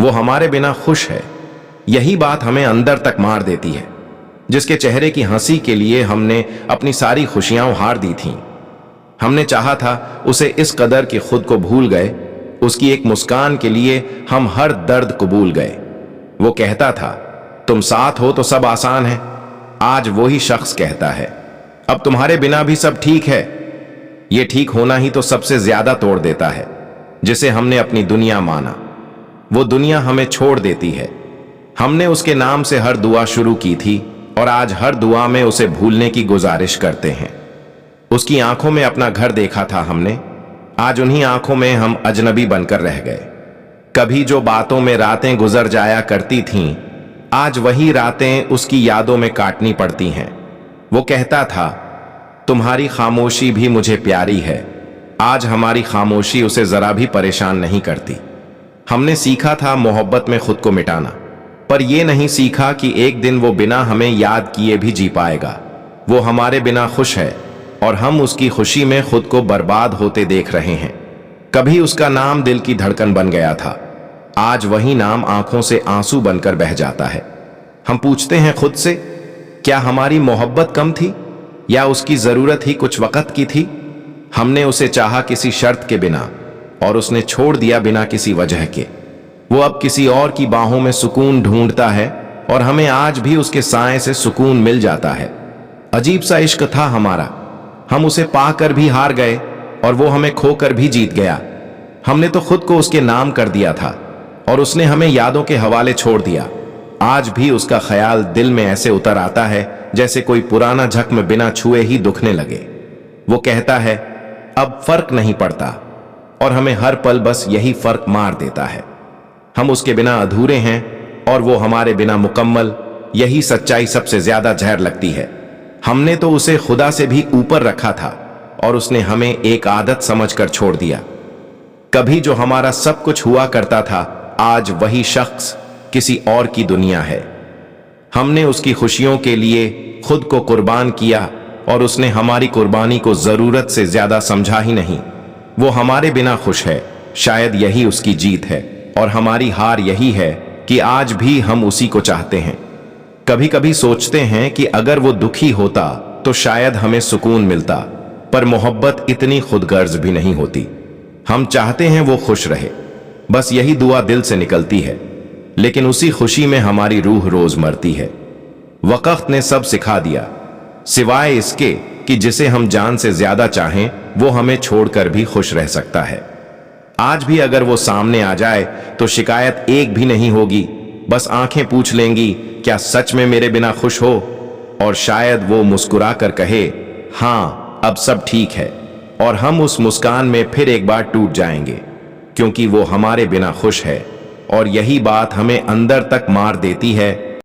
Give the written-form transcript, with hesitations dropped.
वो हमारे बिना खुश है। यही बात हमें अंदर तक मार देती है। जिसके चेहरे की हंसी के लिए हमने अपनी सारी खुशियां उहार दी थीं। हमने चाहा था उसे इस कदर कि खुद को भूल गए। उसकी एक मुस्कान के लिए हम हर दर्द कबूल गए। वो कहता था, तुम साथ हो तो सब आसान है। आज वही शख्स कहता है, अब तुम्हारे बिना भी सब ठीक है। ये ठीक होना ही तो सबसे ज्यादा तोड़ देता है। जिसे हमने अपनी दुनिया माना, वो दुनिया हमें छोड़ देती है। हमने उसके नाम से हर दुआ शुरू की थी और आज हर दुआ में उसे भूलने की गुजारिश करते हैं। उसकी आंखों में अपना घर देखा था हमने, आज उन्हीं आंखों में हम अजनबी बनकर रह गए। कभी जो बातों में रातें गुजर जाया करती थीं, आज वही रातें उसकी यादों में काटनी पड़ती हैं। वो कहता था, तुम्हारी खामोशी भी मुझे प्यारी है। आज हमारी खामोशी उसे जरा भी परेशान नहीं करती। हमने सीखा था मोहब्बत में खुद को मिटाना, पर यह नहीं सीखा कि एक दिन वो बिना हमें याद किए भी जी पाएगा। वो हमारे बिना खुश है और हम उसकी खुशी में खुद को बर्बाद होते देख रहे हैं। कभी उसका नाम दिल की धड़कन बन गया था, आज वही नाम आंखों से आंसू बनकर बह जाता है। हम पूछते हैं खुद से, क्या हमारी मोहब्बत कम थी या उसकी जरूरत ही कुछ वक्त की थी? हमने उसे चाहा किसी शर्त के बिना और उसने छोड़ दिया बिना किसी वजह के। वो अब किसी और की बाहों में सुकून ढूंढता है और हमें आज भी उसके साए से सुकून मिल जाता है। अजीब सा इश्क था हमारा, हम उसे पाकर भी हार गए और वो हमें खोकर भी जीत गया। हमने तो खुद को उसके नाम कर दिया था और उसने हमें यादों के हवाले छोड़ दिया। आज भी उसका ख्याल दिल में ऐसे उतर आता है जैसे कोई पुराना जख्म बिना छुए ही दुखने लगे। वो कहता है, अब फर्क नहीं पड़ता, और हमें हर पल बस यही फर्क मार देता है। हम उसके बिना अधूरे हैं और वो हमारे बिना मुकम्मल। यही सच्चाई सबसे ज्यादा जहर लगती है। हमने तो उसे खुदा से भी ऊपर रखा था और उसने हमें एक आदत समझकर छोड़ दिया। कभी जो हमारा सब कुछ हुआ करता था, आज वही शख्स किसी और की दुनिया है। हमने उसकी खुशियों के लिए खुद को कुर्बान किया और उसने हमारी कुर्बानी को जरूरत से ज्यादा समझा ही नहीं। वो हमारे बिना खुश है, शायद यही उसकी जीत है, और हमारी हार यही है कि आज भी हम उसी को चाहते हैं। कभी कभी सोचते हैं कि अगर वो दुखी होता तो शायद हमें सुकून मिलता, पर मोहब्बत इतनी खुदगर्ज भी नहीं होती। हम चाहते हैं वो खुश रहे, बस यही दुआ दिल से निकलती है, लेकिन उसी खुशी में हमारी रूह रोज मरती है। वक्त ने सब सिखा दिया, सिवाय इसके कि जिसे हम जान से ज्यादा चाहें वो हमें छोड़कर भी खुश रह सकता है। आज भी अगर वो सामने आ जाए तो शिकायत एक भी नहीं होगी, बस आंखें पूछ लेंगी, क्या सच में मेरे बिना खुश हो? और शायद वो मुस्कुरा कर कहे, हाँ अब सब ठीक है, और हम उस मुस्कान में फिर एक बार टूट जाएंगे, क्योंकि वो हमारे बिना खुश है। और यही बात हमें अंदर तक मार देती है